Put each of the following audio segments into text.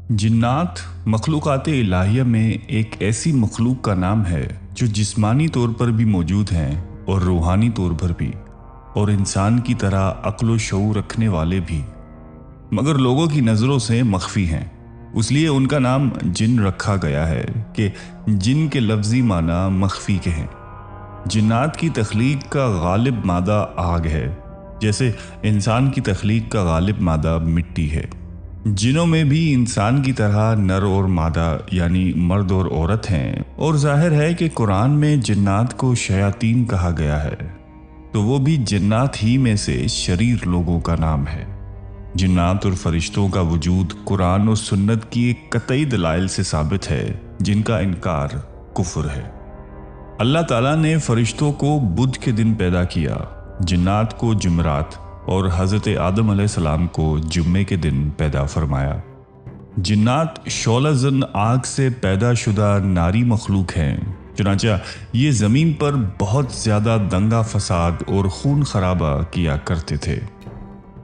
जिन्नात मखलूक़ात इलाहिया में एक ऐसी मखलूक का नाम है जो जिस्मानी तौर पर भी मौजूद हैं और रूहानी तौर पर भी, और इंसान की तरह अक्ल व शऊर रखने वाले भी, मगर लोगों की नज़रों से मख्फी हैं। इसलिए उनका नाम जिन रखा गया है कि जिन के लफ्ज़ी माना मख्फी के हैं। जिन्नात की तख्लीक का गालिब मादा आग है, जैसे इंसान की तख्लीक का गालिब मादा मिट्टी है। जिनों में भी इंसान की तरह नर और मादा यानी मर्द और औरत हैं, और जाहिर है कि कुरान में जिन्नात को शयातीन कहा गया है, तो वो भी जिन्नात ही में से शरीर लोगों का नाम है। जिन्नात और फरिश्तों का वजूद कुरान और सुन्नत की एक कतई दलाइल से साबित है, जिनका इनकार कुफ्र है। अल्लाह ताला ने फरिश्तों को बुध के दिन पैदा किया, जिन्नात को जुमरात और हज़रत आदम अलैहिस्सलाम को जुम्मे के दिन पैदा फरमाया। जिन्नात शौला-ज़न आग से पैदा शुदा नारी मखलूक हैं, चुनांचा ये ज़मीन पर बहुत ज़्यादा दंगा फसाद और खून खराबा किया करते थे,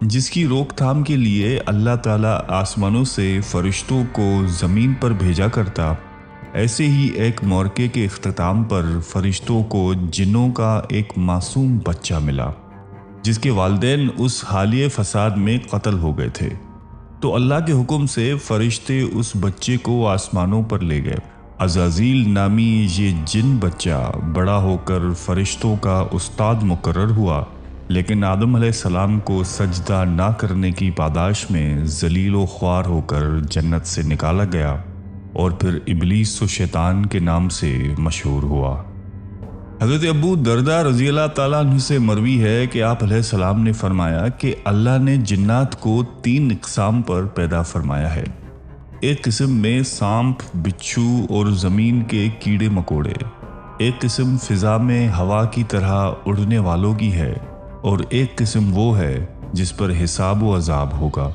जिसकी रोकथाम के लिए अल्लाह ताला आसमानों से फरिश्तों को ज़मीन पर भेजा करता। ऐसे ही एक मौक़े के इख्तिताम पर फरिश्तों को जिन्नों का एक मासूम बच्चा मिला, जिसके वालिदैन उस हालिए फसाद में कत्ल हो गए थे। तो अल्लाह के हुक्म से फरिश्ते उस बच्चे को आसमानों पर ले गए। अज़ाज़ील नामी ये जिन बच्चा बड़ा होकर फरिश्तों का उस्ताद मुकर्रर हुआ, लेकिन आदम अलैहिस्सलाम को सजदा ना करने की पादाश में ज़लील व ख्वार होकर जन्नत से निकाला गया और फिर इब्लीस व शैतान के नाम से मशहूर हुआ। हज़रत अबू दरदा रज़ी अल्लाह ताला अन्हु से मरवी है कि आप अलैहिस्सलाम ने फरमाया कि अल्लाह ने जिन्नात को 3 इक़साम पर पैदा फरमाया है। एक किस्म में सांप, बिच्छू और ज़मीन के कीड़े मकोड़े, एक किस्म फ़िज़ा में हवा की तरह उड़ने वालों की है, और एक किस्म वो है जिस पर हिसाब व अज़ाब होगा।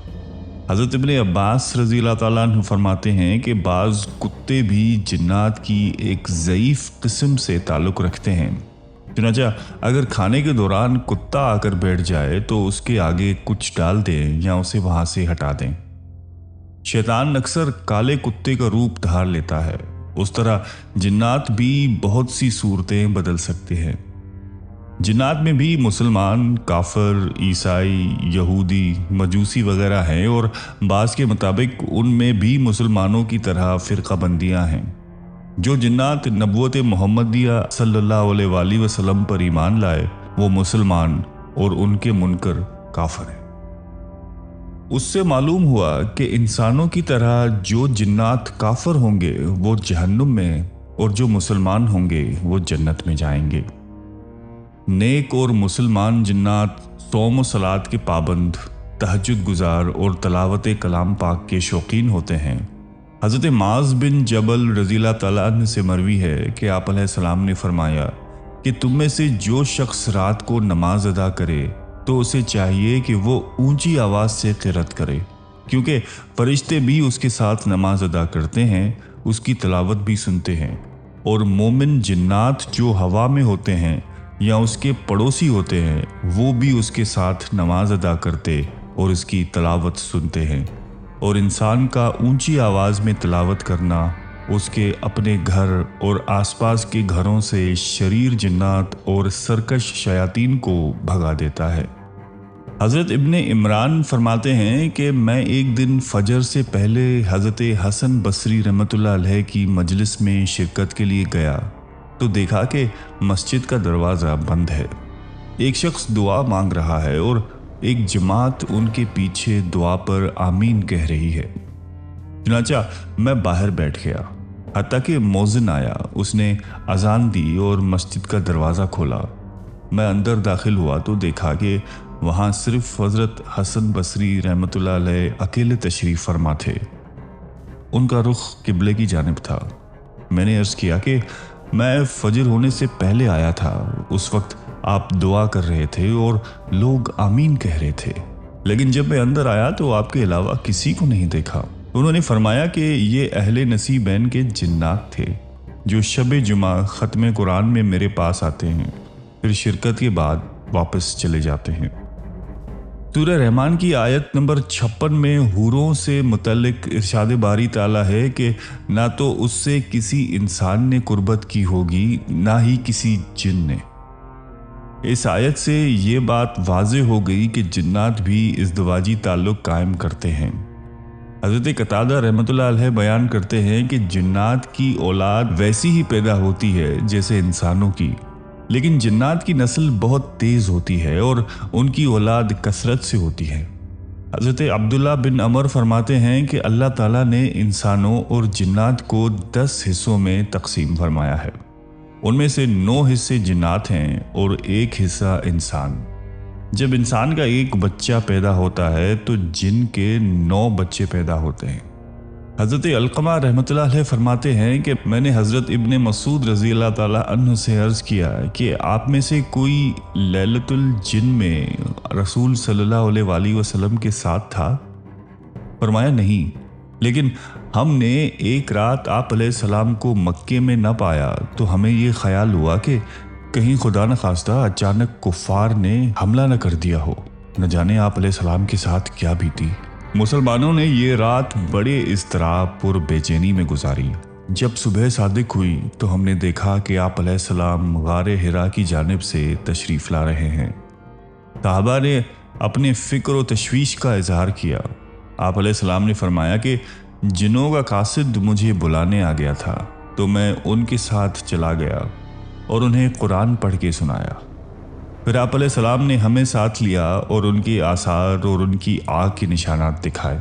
हज़रत इब्ने अब्बास रज़ी अल्लाह ताला अन्हु फरमाते हैं कि बाज़ कुत्ते भी जिन्नात की एक ज़ईफ़ किस्म से ताल्लुक़ रखते हैं। चुनांचा अगर खाने के दौरान कुत्ता आकर बैठ जाए तो उसके आगे कुछ डाल दें या उसे वहाँ से हटा दें। शैतान अक्सर काले कुत्ते का रूप धार लेता है, उस तरह जिन्नात भी बहुत सी सूरतें बदल सकते हैं। जिन्नात में भी मुसलमान, काफिर, ईसाई, यहूदी, मजूसी वगैरह हैं, और बाज़ के मुताबिक उनमें भी मुसलमानों की तरह फ़िरका बंदियाँ हैं। जो जिन्नात नबूवत मोहम्मदिया सल्लल्लाहु अलैहि वसल्लम पर ईमान लाए वो मुसलमान, और उनके मुनकर काफिर हैं। उससे मालूम हुआ कि इंसानों की तरह जो जिन्नात काफिर होंगे वो जहन्नुम में, और जो मुसलमान होंगे वो जन्नत में जाएंगे। नेक और मुसलमान जिन्नात सौम व सलात के पाबंद, तहज्जुद गुजार और तलावत कलाम पाक के शौकीन होते हैं। हज़रत माज़ बिन जबल रज़ी अल्लाह ताला अन्हु से मरवी है कि आप अलैहिस्सलाम ने फरमाया कि तुम में से जो शख्स रात को नमाज अदा करे तो उसे चाहिए कि वो ऊंची आवाज़ से क़िरात करे, क्योंकि फरिश्ते भी उसके साथ नमाज अदा करते हैं, उसकी तलावत भी सुनते हैं। और मोमिन जिन्नात जो हवा में होते हैं या उसके पड़ोसी होते हैं, वो भी उसके साथ नमाज अदा करते और उसकी तलावत सुनते हैं। और इंसान का ऊंची आवाज़ में तलावत करना उसके अपने घर और आसपास के घरों से शरीर जिन्नात और सरकश शयातीन को भगा देता है। हज़रत इब्ने इमरान फरमाते हैं कि मैं एक दिन फजर से पहले हज़रत हसन बसरी रहमतुल्लाह अलैह की मजलिस में शिरकत के लिए गया तो देखा कि मस्जिद का दरवाज़ा बंद है। एक शख्स दुआ मांग रहा है और एक जमात उनके पीछे दुआ पर आमीन कह रही है। चुनांचा मैं बाहर बैठ गया, हत्ता कि मौज़िन आया, उसने अजान दी और मस्जिद का दरवाज़ा खोला। मैं अंदर दाखिल हुआ तो देखा कि वहाँ सिर्फ हज़रत हसन बसरी रहमतुल्लाह अलैह अकेले तशरीफ़ फरमा थे। उनका रुख किबले की जानिब था। मैंने अर्ज़ किया कि मैं फजर होने से पहले आया था, उस वक्त आप दुआ कर रहे थे और लोग आमीन कह रहे थे, लेकिन जब मैं अंदर आया तो आपके अलावा किसी को नहीं देखा। उन्होंने फरमाया कि ये अहले नसीबैन के जिन्नात थे जो शब जुमा ख़त्म कुरान में मेरे पास आते हैं, फिर शिरकत के बाद वापस चले जाते हैं। سورہ رحمان کی آیت نمبر 56 میں حوروں سے متعلق ارشاد باری تعالیٰ ہے کہ نہ تو اس سے کسی انسان نے قربت کی ہوگی نہ ہی کسی جن نے۔ اس آیت سے یہ بات واضح ہو گئی کہ جنات بھی ازدواجی تعلق قائم کرتے ہیں۔ حضرت قتادہ رحمۃ اللہ علیہ بیان کرتے ہیں کہ جنات کی اولاد ویسی ہی پیدا ہوتی ہے جیسے انسانوں کی، لیکن جنات کی نسل بہت تیز ہوتی ہے اور ان کی اولاد کثرت سے ہوتی ہے۔ حضرت عبداللہ بن عمر فرماتے ہیں کہ اللہ تعالیٰ نے انسانوں اور جنات کو 10 حصوں میں تقسیم فرمایا ہے۔ ان میں سے 9 حصے جنات ہیں اور 1 حصہ انسان۔ جب انسان کا ایک بچہ پیدا ہوتا ہے تو جن کے 9 بچے پیدا ہوتے ہیں۔ حضرت علقمہ رحمۃ اللہ علیہ فرماتے ہیں کہ میں نے حضرت ابن مسعود رضی اللہ تعالیٰ عنہ سے عرض کیا کہ آپ میں سے کوئی لیلۃ الجن میں رسول صلی اللہ علیہ وآلہ وسلم کے ساتھ تھا؟ فرمایا نہیں، لیکن ہم نے ایک رات آپ علیہ السلام کو مکے میں نہ پایا تو ہمیں یہ خیال ہوا کہ کہیں خدا نخواستہ اچانک کفار نے حملہ نہ کر دیا ہو، نہ جانے آپ علیہ السلام کے ساتھ کیا بیتی۔ مسلمانوں نے یہ رات بڑے اضطراب اور بے چینی میں گزاری۔ جب صبح صادق ہوئی تو ہم نے دیکھا کہ آپ علیہ السلام غار حرا کی جانب سے تشریف لا رہے ہیں۔ صحابہ نے اپنے فکر و تشویش کا اظہار کیا۔ آپ علیہ السلام نے فرمایا کہ جنوں کا قاصد مجھے بلانے آ گیا تھا تو میں ان کے ساتھ چلا گیا اور انہیں قرآن پڑھ کے سنایا۔ پھر آپ علیہ السلام نے ہمیں ساتھ لیا اور ان کے آثار اور ان کی آگ کے نشانات دکھائے۔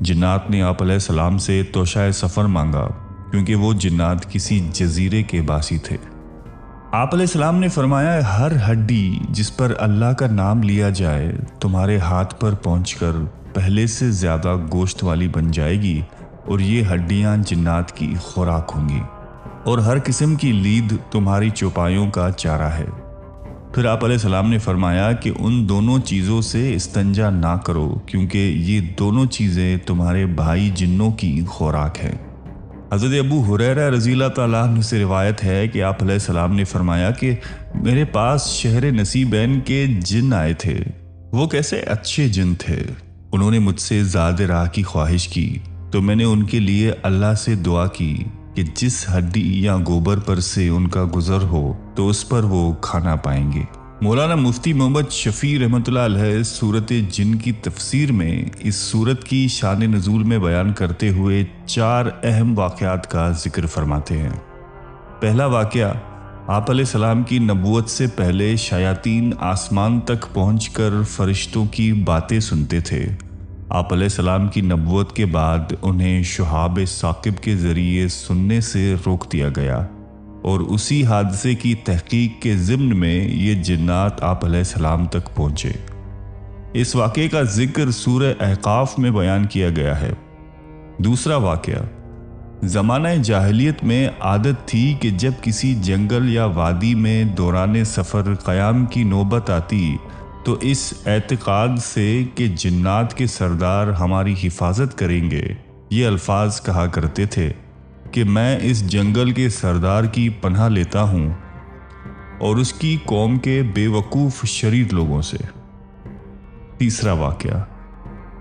جنات نے آپ علیہ السلام سے توشہ سفر مانگا کیونکہ وہ جنات کسی جزیرے کے باسی تھے۔ آپ علیہ السلام نے فرمایا ہر ہڈی جس پر اللہ کا نام لیا جائے تمہارے ہاتھ پر پہنچ کر پہلے سے زیادہ گوشت والی بن جائے گی اور یہ ہڈیاں جنات کی خوراک ہوں گی، اور ہر قسم کی لید تمہاری چوپایوں کا چارہ ہے۔ پھر آپ علیہ السلام نے فرمایا کہ ان دونوں چیزوں سے استنجا نہ کرو کیونکہ یہ دونوں چیزیں تمہارے بھائی جنوں کی خوراک ہیں۔ حضرت ابو ہریرہ رضی اللہ تعالیٰ عنہ سے روایت ہے کہ آپ علیہ السلام نے فرمایا کہ میرے پاس شہر نصیبین کے جن آئے تھے۔ وہ کیسے اچھے جن تھے۔ انہوں نے مجھ سے زاد راہ کی خواہش کی تو میں نے ان کے لیے اللہ سے دعا کی کہ جس ہڈی یا گوبر پر سے ان کا گزر ہو تو اس پر وہ کھانا پائیں گے۔ مولانا مفتی محمد شفیع رحمۃ اللہ علیہ سورت جن کی تفسیر میں اس سورت کی شان نزول میں بیان کرتے ہوئے 4 اہم واقعات کا ذکر فرماتے ہیں۔ پہلا واقعہ، آپ علیہ السلام کی نبوت سے پہلے شیاطین آسمان تک پہنچ کر فرشتوں کی باتیں سنتے تھے۔ آپ علیہ السلام کی نبوت کے بعد انہیں شہاب ثاقب کے ذریعے سننے سے روک دیا گیا، اور اسی حادثے کی تحقیق کے ضمن میں یہ جنات آپ علیہ السلام تک پہنچے۔ اس واقعے کا ذکر سورہ احقاف میں بیان کیا گیا ہے۔ دوسرا واقعہ، زمانہ جاہلیت میں عادت تھی کہ جب کسی جنگل یا وادی میں دوران سفر قیام کی نوبت آتی تو اس اعتقاد سے کہ جنات کے سردار ہماری حفاظت کریں گے، یہ الفاظ کہا کرتے تھے کہ میں اس جنگل کے سردار کی پناہ لیتا ہوں اور اس کی قوم کے بے وقوف شریر لوگوں سے۔ تیسرا واقعہ،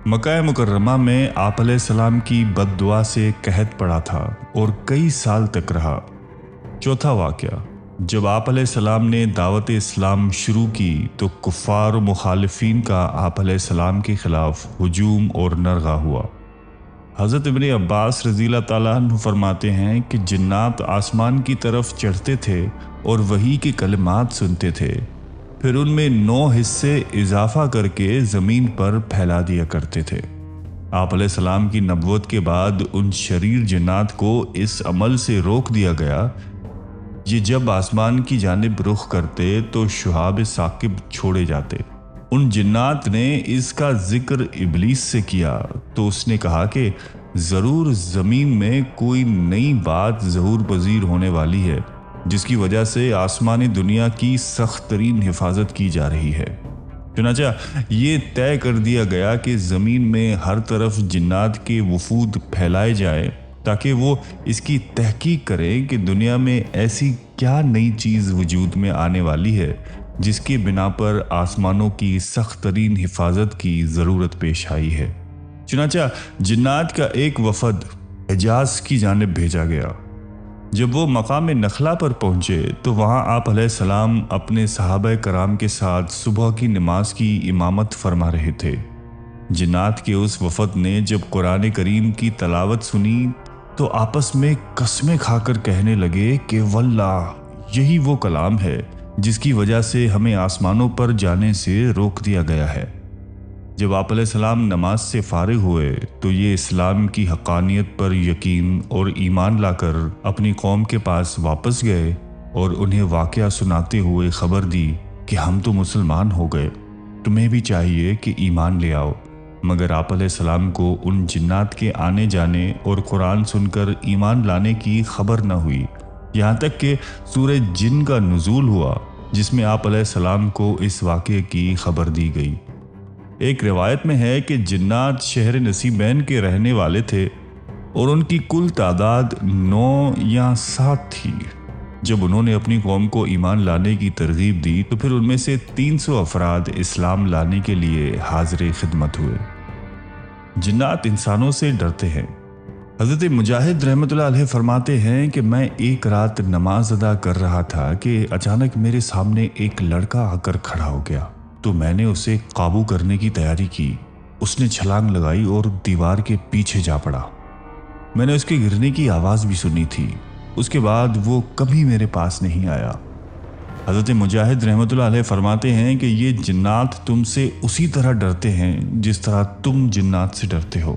مکہ مکرمہ میں آپ علیہ السلام کی بد دعا سے قحط پڑا تھا اور کئی سال تک رہا۔ چوتھا واقعہ، جب آپ علیہ السلام نے دعوت اسلام شروع کی تو کفار و مخالفین کا آپ علیہ السلام کے خلاف ہجوم اور نرغہ ہوا۔ حضرت ابن عباس رضی اللہ تعالیٰ عنہ فرماتے ہیں کہ جنات آسمان کی طرف چڑھتے تھے اور وحی کے کلمات سنتے تھے، پھر ان میں 9 حصے اضافہ کر کے زمین پر پھیلا دیا کرتے تھے۔ آپ علیہ السلام کی نبوت کے بعد ان شریر جنات کو اس عمل سے روک دیا گیا۔ یہ جب آسمان کی جانب رخ کرتے تو شہاب ثاقب چھوڑے جاتے۔ ان جنات نے اس کا ذکر ابلیس سے کیا تو اس نے کہا کہ ضرور زمین میں کوئی نئی بات ظہور پذیر ہونے والی ہے جس کی وجہ سے آسمانی دنیا کی سخت ترین حفاظت کی جا رہی ہے۔ چنانچہ یہ طے کر دیا گیا کہ زمین میں ہر طرف جنات کے وفود پھیلائے جائے تاکہ وہ اس کی تحقیق کریں کہ دنیا میں ایسی کیا نئی چیز وجود میں آنے والی ہے جس کی بنا پر آسمانوں کی سخت ترین حفاظت کی ضرورت پیش آئی ہے۔ چنانچہ جنات کا ایک وفد حجاز کی جانب بھیجا گیا۔ جب وہ مقام نخلا پر پہنچے تو وہاں آپ علیہ السلام اپنے صحابہ کرام کے ساتھ صبح کی نماز کی امامت فرما رہے تھے۔ جنات کے اس وفد نے جب قرآن کریم کی تلاوت سنی تو آپس میں قسمیں کھا کر کہنے لگے کہ واللہ یہی وہ کلام ہے جس کی وجہ سے ہمیں آسمانوں پر جانے سے روک دیا گیا ہے۔ جب آپ علیہ السلام نماز سے فارغ ہوئے تو یہ اسلام کی حقانیت پر یقین اور ایمان لا کر اپنی قوم کے پاس واپس گئے اور انہیں واقعہ سناتے ہوئے خبر دی کہ ہم تو مسلمان ہو گئے، تمہیں بھی چاہیے کہ ایمان لے آؤ۔ مگر آپ علیہ السلام کو ان جنات کے آنے جانے اور قرآن سن کر ایمان لانے کی خبر نہ ہوئی، یہاں تک کہ سورہ جن کا نزول ہوا جس میں آپ علیہ السلام کو اس واقعے کی خبر دی گئی۔ ایک روایت میں ہے کہ جنات شہر نصیبین کے رہنے والے تھے اور ان کی کل تعداد 9 یا 7 تھی۔ جب انہوں نے اپنی قوم کو ایمان لانے کی ترغیب دی تو پھر ان میں سے 300 افراد اسلام لانے کے لیے حاضر خدمت ہوئے۔ جنات انسانوں سے ڈرتے ہیں۔ حضرت مجاہد رحمۃ اللہ علیہ فرماتے ہیں کہ میں ایک رات نماز ادا کر رہا تھا کہ اچانک میرے سامنے ایک لڑکا آ کر کھڑا ہو گیا تو میں نے اسے قابو کرنے کی تیاری کی۔ اس نے چھلانگ لگائی اور دیوار کے پیچھے جا پڑا۔ میں نے اس کے گرنے کی آواز بھی سنی تھی۔ اس کے بعد وہ کبھی میرے پاس نہیں آیا۔ حضرت مجاہد رحمۃ اللہ علیہ فرماتے ہیں کہ یہ جنات تم سے اسی طرح ڈرتے ہیں جس طرح تم جنات سے ڈرتے ہو۔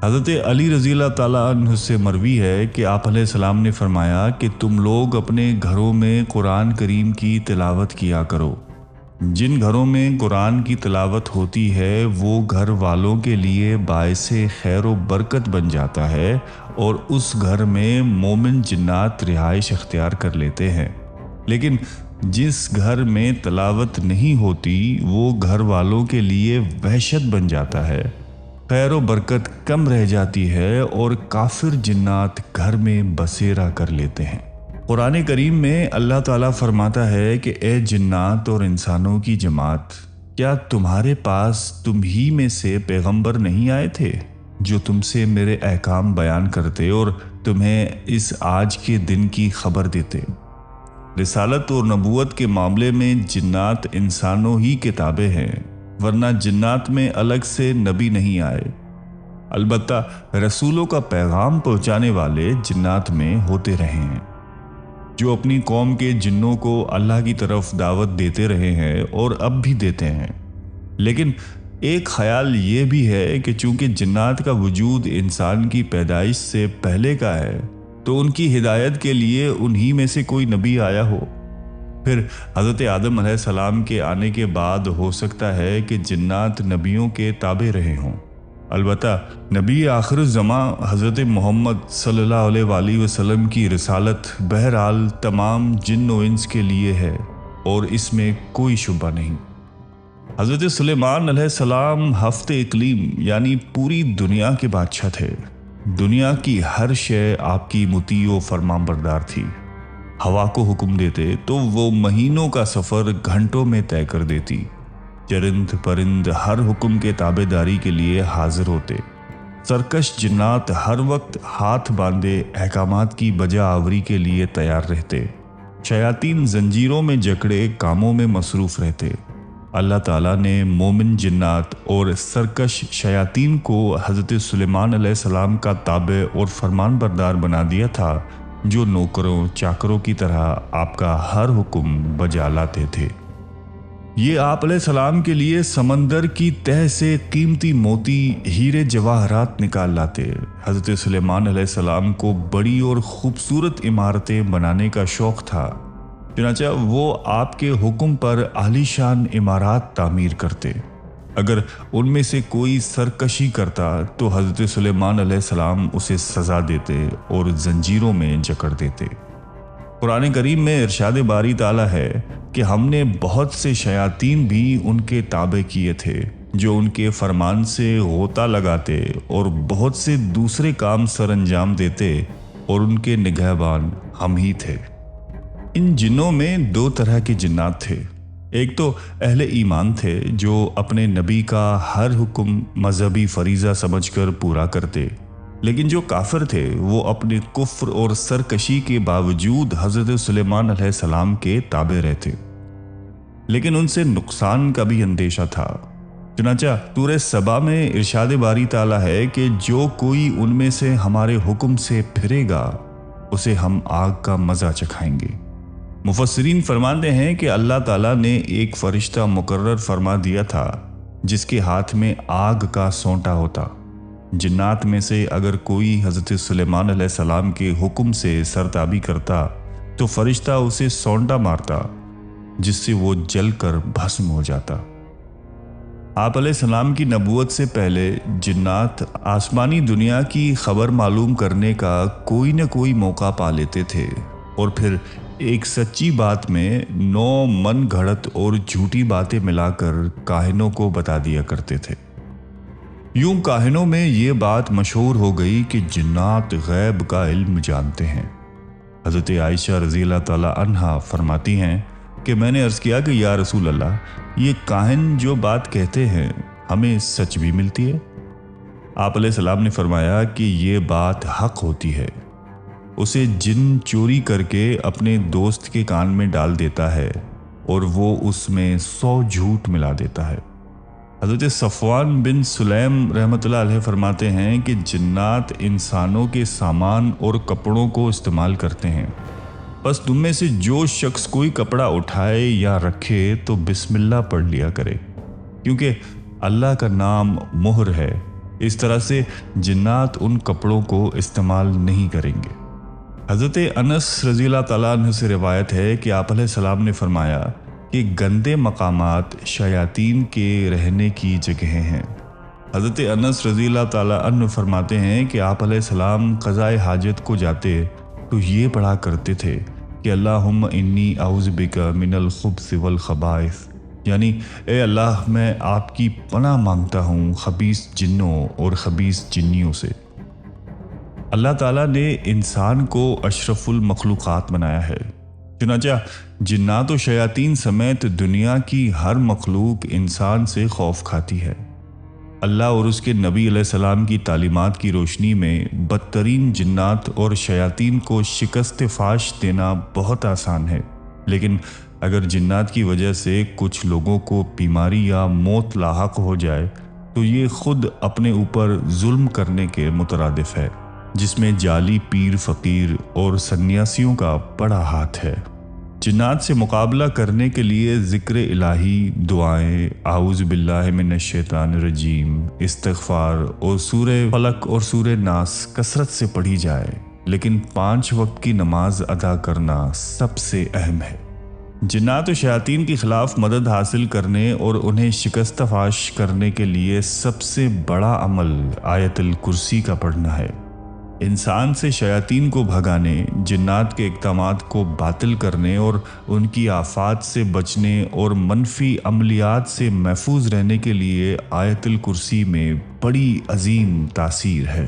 حضرت علی رضی اللہ تعالیٰ عنہ سے مروی ہے کہ آپ علیہ السلام نے فرمایا کہ تم لوگ اپنے گھروں میں قرآن کریم کی تلاوت کیا کرو۔ جن گھروں میں قرآن کی تلاوت ہوتی ہے وہ گھر والوں کے لیے باعث خیر و برکت بن جاتا ہے اور اس گھر میں مومن جنات رہائش اختیار کر لیتے ہیں، لیکن جس گھر میں تلاوت نہیں ہوتی وہ گھر والوں کے لیے وحشت بن جاتا ہے، خیر و برکت کم رہ جاتی ہے اور کافر جنات گھر میں بسیرا کر لیتے ہیں۔ قرآن کریم میں اللہ تعالیٰ فرماتا ہے کہ اے جنات اور انسانوں کی جماعت، کیا تمہارے پاس تم ہی میں سے پیغمبر نہیں آئے تھے جو تم سے میرے احکام بیان کرتے اور تمہیں اس آج کے دن کی خبر دیتے؟ رسالت اور نبوت کے معاملے میں جنات انسانوں ہی کے تابع ہیں، ورنہ جنات میں الگ سے نبی نہیں آئے۔ البتہ رسولوں کا پیغام پہنچانے والے جنات میں ہوتے رہے ہیں، جو اپنی قوم کے جنوں کو اللہ کی طرف دعوت دیتے رہے ہیں اور اب بھی دیتے ہیں۔ لیکن ایک خیال یہ بھی ہے کہ چونکہ جنات کا وجود انسان کی پیدائش سے پہلے کا ہے تو ان کی ہدایت کے لیے انہی میں سے کوئی نبی آیا ہو۔ پھر حضرت آدم علیہ السلام کے آنے کے بعد ہو سکتا ہے کہ جنات نبیوں کے تابع رہے ہوں۔ البتہ نبی آخر الزماں حضرت محمد صلی اللہ علیہ وآلہ وسلم کی رسالت بہرحال تمام جن و انس کے لیے ہے اور اس میں کوئی شبہ نہیں۔ حضرت سلیمان علیہ السلام ہفت اقلیم یعنی پوری دنیا کے بادشاہ تھے۔ دنیا کی ہر شے آپ کی مطیع و فرمان بردار تھی۔ ہوا کو حکم دیتے تو وہ مہینوں کا سفر گھنٹوں میں طے کر دیتی۔ چرند پرند ہر حکم کے تابع داری کے لیے حاضر ہوتے۔ سرکش جنات ہر وقت ہاتھ باندھے احکامات کی بجا آوری کے لیے تیار رہتے۔ شیاطین زنجیروں میں جکڑے کاموں میں مصروف رہتے۔ اللہ تعالیٰ نے مومن جنات اور سرکش شیاطین کو حضرت سلیمان علیہ السلام کا تابع اور فرمان بردار بنا دیا تھا، جو نوکروں چاکروں کی طرح آپ کا ہر حکم بجا لاتے تھے۔ یہ آپ علیہ السلام کے لیے سمندر کی تہ سے قیمتی موتی ہیرے جواہرات نکال لاتے۔ حضرت سلیمان علیہ السلام کو بڑی اور خوبصورت عمارتیں بنانے کا شوق تھا، چنانچہ وہ آپ کے حکم پر عالی شان عمارات تعمیر کرتے۔ اگر ان میں سے کوئی سرکشی کرتا تو حضرت سلیمان علیہ السلام اسے سزا دیتے اور زنجیروں میں جکڑ دیتے۔ قرآن کریم میں ارشاد باری تعالیٰ ہے کہ ہم نے بہت سے شیاطین بھی ان کے تابع کیے تھے جو ان کے فرمان سے غوطہ لگاتے اور بہت سے دوسرے کام سر انجام دیتے، اور ان کے نگہبان ہم ہی تھے۔ इन जिन्नों में दो तरह के जिन्नात थे। एक तो अहले ईमान थे जो अपने नबी का हर हुक्म मजहबी फरीज़ा समझकर पूरा करते, लेकिन जो काफिर थे वो अपने कुफ्र और सरकशी के बावजूद हज़रत सुलेमान अलैहिस्सलाम के ताबे रहते, लेकिन उनसे नुकसान का भी अंदेशा था। चुनांचा सूरह सबा में इरशाद बारी ताला है कि जो कोई उनमें से हमारे हुक्म से फिरेगा उसे हम आग का मज़ा चखाएंगे। मुफस्सिरीन फरमाते हैं कि अल्लाह ताला ने एक फरिश्ता मुकर्रर फरमा दिया था जिसके हाथ में आग का सोंटा होता। जिन्नात में से अगर कोई हज़रत सुलेमान अलैहिस्सलाम के हुक्म से सरताबी करता तो फरिश्ता उसे सोंटा मारता, जिससे वो जलकर भस्म हो जाता। आप अलैहिस्सलाम की नबूवत से पहले जिन्नात आसमानी दुनिया की खबर मालूम करने का कोई न कोई मौका पा लेते थे और फिर एक सच्ची बात में 9 मन घड़त और झूठी बातें मिलाकर काहिनों को बता दिया करते थे। यूं काहिनों में ये बात मशहूर हो गई कि जिन्नात गैब का इल्म जानते हैं। हज़रत आयशा रज़ी अल्लाह ताला अन्हा फरमाती हैं कि मैंने अर्ज़ किया कि या रसूल अल्लाह, ये काहिन जो बात कहते हैं हमें सच भी मिलती है? आप अलैहिस्सलाम ने फरमाया कि ये बात हक होती है। उसे जिन चोरी करके अपने दोस्त के कान में डाल देता है और वो उसमें 100 झूठ मिला देता है। हज़रत सफ़वान बिन सुलैम रहमतुल्लाह अलैह फरमाते हैं कि जिन्नात इंसानों के सामान और कपड़ों को इस्तेमाल करते हैं। बस तुम में से जो शख्स कोई कपड़ा उठाए या रखे तो बिस्मिल्लाह पढ़ लिया करे, क्योंकि अल्लाह का नाम मुहर है। इस तरह से जिन्नात उन कपड़ों को इस्तेमाल नहीं करेंगे। हज़रत अनस रज़ी अल्लाह तआला अन्हु से रिवायत है कि आप अलैहिस्सलाम ने फरमाया कि गंदे मकामात शयातीन के रहने की जगह हैं। हज़रत अनस रज़ी अल्लाह तआला अन्हु फरमाते हैं कि आप अलैहिस्सलाम क़ज़ाए हाजत को जाते तो ये पढ़ा करते थे कि अल्लाहुम्मा इन्नी औज़ु बिका मिनल खुब्स वल खबाइस, यानी ए अल्लाह मैं आपकी पनाह मांगता हूँ खबीस जिन्नों और खबीस जिन्नियों से। अल्लाह ताला ने इंसान को अशरफुल मखलूक़ात बनाया है। चुनांचा जिन्नात और शयातीन समेत दुनिया की हर मखलूक इंसान से खौफ खाती है। अल्लाह और उसके नबी अलैहिस्सलाम की तालीमात की रोशनी में बदतरीन जिन्नात और शयातीन को शिकस्त फाश देना बहुत आसान है, लेकिन अगर जिन्नात की वजह से कुछ लोगों को बीमारी या मौत लाहक हो जाए तो ये खुद अपने ऊपर जुल्म करने के मुतरादिफ है, जिसमें जाली पीर फ़कीर और सन्यासियों का बड़ा हाथ है। जिन्नात से मुकाबला करने के लिए ज़िक्र इलाही, दुआएं, आऊज़ बिल्लाहि मिनश शैतानिर रजीम, इस्तिग़फ़ार और सूरह फलक और सूरह नास कसरत से पढ़ी जाए, लेकिन 5 वक्त की नमाज अदा करना सबसे अहम है। जिन्नात और शयातीन के खिलाफ मदद हासिल करने और उन्हें शिकस्त फाश करने के लिए सबसे बड़ा अमल आयतुल कुर्सी का पढ़ना है। इंसान से शयातीन को भगाने, जिन्नात के इक़दामात को बातिल करने और उनकी आफात से बचने और मनफी अमलियात से महफूज रहने के लिए आयतुल कुर्सी में बड़ी अजीम तासीर है।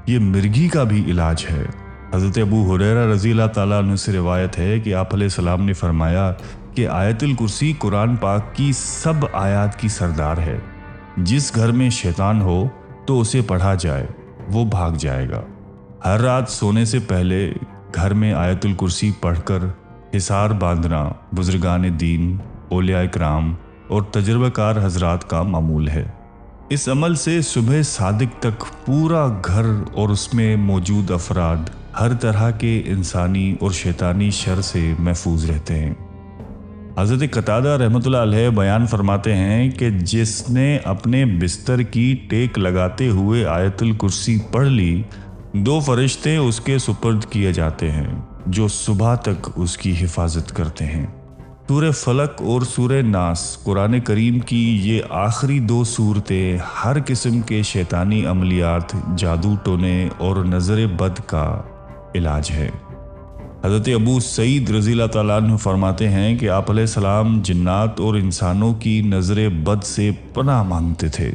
ये मिर्गी का भी इलाज है। हज़रत अबू हुरैरा रज़ी अल्लाह ताला अन्हु से रिवायत है कि आप अलैहिस्सलाम ने फरमाया कि आयतुल कुर्सी कुरान पाक की सब आयात की सरदार है। जिस घर में शैतान हो तो उसे पढ़ा जाए, वो भाग जाएगा। हर रात सोने से पहले घर में आयतुल कुर्सी पढ़कर हिसार बांधना बुजुर्गान दीन, औलिया इकराम और तजर्बाकार हजरात का मामूल है। इस अमल से सुबह सादिक तक पूरा घर और उसमें मौजूद अफराद हर तरह के इंसानी और शैतानी शर से महफूज रहते हैं। हज़रत कतादा रहमतुल्लाह अलैह बयान फरमाते हैं कि जिसने अपने बिस्तर की टेक लगाते हुए आयतुल कुर्सी पढ़ ली, 2 फरिश्ते उसके सुपर्द किए जाते हैं जो सुबह तक उसकी हिफाजत करते हैं। सूरह फलक और सूरह नास कुरान करीम की ये आखिरी 2 सूरतें हर किस्म के शैतानी अमलियात, जादू टोने और नज़र बद का इलाज है। हज़रत अबू सईद रज़ी अल्लाह तआला अन्हु फरमाते हैं कि आप अलैहिस्सलाम जिन्नात और इंसानों की नज़र बद से पनाह मांगते थे।